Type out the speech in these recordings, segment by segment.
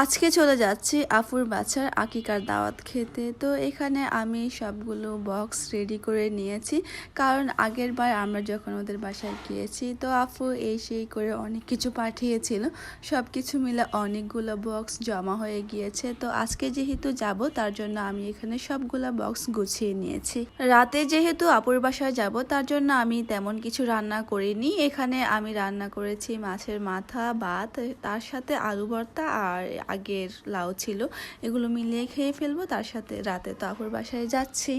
আজকে চলে যাচ্ছি আফুর বাচ্চার আকিকার দাওয়াত খেতে। তো এখানে আমি সবগুলো বক্স রেডি করে নিয়েছি, কারণ আগের বার আমরা যখন ওদের বাসায় গিয়েছি তো আফু এই সেই করে অনেক কিছু পাঠিয়েছিল, সব কিছু মিলে অনেকগুলো বক্স জমা হয়ে গিয়েছে। তো আজকে যেহেতু যাব তার জন্য আমি এখানে সবগুলো বক্স গুছিয়ে নিয়েছি। রাতে যেহেতু আপুর বাসায় যাব তার জন্য আমি তেমন কিছু রান্না করিনি। এখানে আমি রান্না করেছি মাছের মাথা, ভাত, তার সাথে আলু ভর্তা আর আগের লাউ ছিল, এগুলো মিলিয়ে খেয়ে ফেলবো। তার সাথে রাতে তো আপুর বাসায় যাচ্ছি,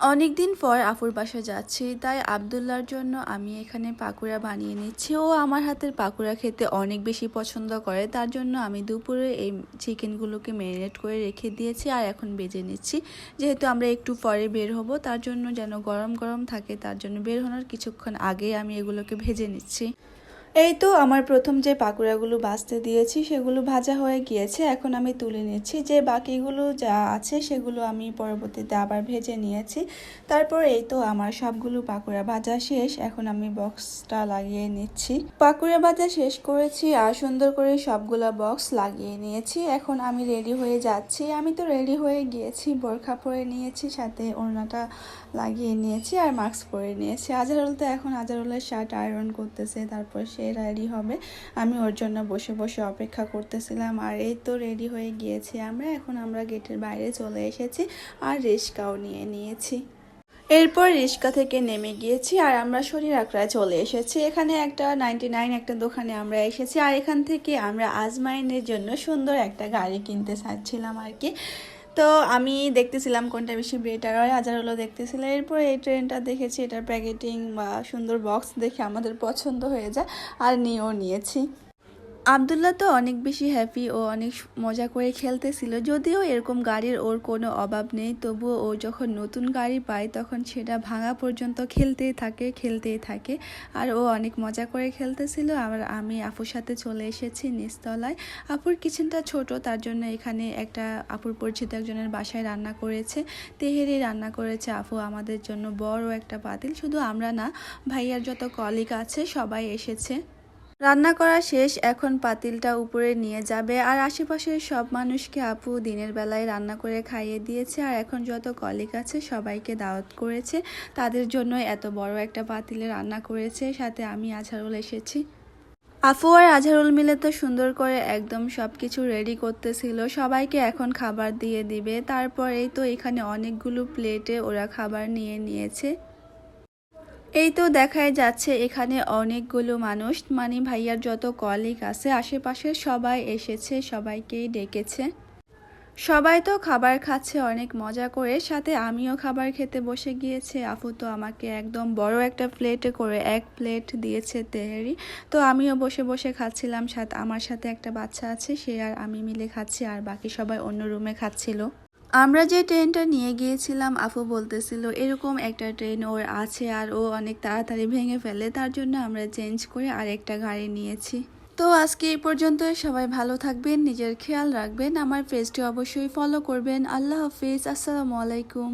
অনেকদিন পর আপুর বাসায় যাচ্ছি, তাই আবদুল্লার জন্য আমি এখানে পাকুড়া বানিয়ে নিচ্ছি। ও আমার হাতের পাকুড়া খেতে অনেক বেশি পছন্দ করে, তার জন্য আমি দুপুরে এই চিকেনগুলোকে ম্যারিনেট করে রেখে দিয়েছি আর এখন ভেজে নিচ্ছি। যেহেতু আমরা একটু পরে বের হব তার জন্য যেন গরম গরম থাকে, তার জন্য বের হওয়ার কিছুক্ষণ আগে আমি এগুলোকে ভেজে নিচ্ছি। এই তো আমার প্রথম যে পাকুড়াগুলো ভাজতে দিয়েছি সেগুলো ভাজা হয়ে গিয়েছে, এখন আমি তুলে নিচ্ছি। যে বাকিগুলো যা আছে সেগুলো আমি পরবর্তীতে আবার ভেজে নিয়েছি। তারপর এই তো আমার সবগুলো পাকুড়া ভাজা শেষ, এখন আমি বক্সটা লাগিয়ে নিচ্ছি। পাকুড়া ভাজা শেষ করেছি আর সুন্দর করে সবগুলা বক্স লাগিয়ে নিয়েছি। এখন আমি রেডি হয়ে যাচ্ছি। আমি তো রেডি হয়ে গিয়েছি, বোরখা পরে নিয়েছি, সাথে ওড়নাটা লাগিয়ে নিয়েছি আর মাস্ক পরে নিয়েছি। আজহারুল তো এখন আজহারুলের শার্ট আয়রন করতেছে, তারপর সে রেডি হবে। আমি ওর জন্য বসে বসে অপেক্ষা করতেছিলাম। আর এই তো রেডি হয়ে গিয়েছি আমরা, এখন আমরা গেটের বাইরে চলে এসেছি আর রিস্কাও নিয়ে নিয়েছি। এরপর রিস্কা থেকে নেমে গিয়েছি আর আমরা শরীর আকড়ায় চলে এসেছি। এখানে একটা 99 একটা দোকানে আমরা এসেছি আর এখান থেকে আমরা আজমাইনের জন্য সুন্দর একটা গাড়ি কিনতে চাচ্ছিলাম আর কি। তো আমি দেখতেছিলাম কোনটা বেশি বেটার হয়, আজহারুলও দেখতেছিল। এরপর এই ট্রেনটা দেখেছি, এটার প্যাকেটিং বা সুন্দর বক্স দেখে আমাদের পছন্দ হয়ে যায় আর নিয়েও নিয়েছি। আবদুল্লাহ তো অনেক বেশি হ্যাপি, ও অনেক মজা করে খেলতেছিল। যদিও এরকম গাড়ির ওর কোনো অভাব নেই, তবুও ও যখন নতুন গাড়ি পায় তখন সেটা ভাঙা পর্যন্ত খেলতেই থাকে আর ও অনেক মজা করে খেলতেছিল। আবার আমি আপুর সাথে চলে এসেছি নিচতলায়। আপুর কিচেনটা ছোট, তার জন্য এখানে একটা আপুর পরিচিত একজনের বাসায় রান্না করেছে, তেহেরি রান্না করেছে আপু আমাদের জন্য বড় একটা পাতিল। শুধু আমরা না, ভাইয়ার যত কলিগ আছে সবাই এসেছে। রান্না করা শেষ, এখন পাতিলটা উপরে নিয়ে যাবে আর আশেপাশের সব মানুষকে আপু দিনের বেলায় রান্না করে খাইয়ে দিয়েছে আর এখন যত কলিগ আছে সবাইকে দাওয়াত করেছে, তাদের জন্য এত বড় একটা পাতিলে রান্না করেছে। সাথে আমি আজহারুল এসেছি। আফু আর আজহারুল মিলে তো সুন্দর করে একদম সব কিছু রেডি করতেছিল, সবাইকে এখন খাবার দিয়ে দিবে। তারপর এই তো এখানে অনেকগুলো প্লেটে ওরা খাবার নিয়ে নিয়েছে। এই তো দেখাই যাচ্ছে এখানে অনেকগুলো মানুষ, মানে ভাইয়ার যত কলিগ আছে আশেপাশে সবাই এসেছে, সবাইকেই ডেকেছে। সবাই তো খাবার খাচ্ছে অনেক মজা করে, সাথে আমিও খাবার খেতে বসে গিয়েছে। আপু তো আমাকে একদম বড় একটা প্লেটে করে 1 প্লেট দিয়েছে তেহেরি। তো আমিও বসে বসে খাচ্ছিলাম, সাথে আমার সাথে একটা বাচ্চা আছে, সে আর আমি মিলে খাচ্ছি আর বাকি সবাই অন্য রুমে খাচ্ছিল। আমরা যে ট্রেনটা নিয়ে গিয়েছিলাম আপু বলতেছিল এরকম একটা ট্রেন ওর আছে আর ও অনেক তাড়াতাড়ি ভেঙে ফেলে, তার জন্য আমরা চেঞ্জ করে আরেকটা গাড়ি নিয়েছি। তো আজকে এই পর্যন্ত, সবাই ভালো থাকবেন, নিজের খেয়াল রাখবেন, আমার পেজটি অবশ্যই ফলো করবেন। আল্লাহ হাফিজ, আসসালামু আলাইকুম।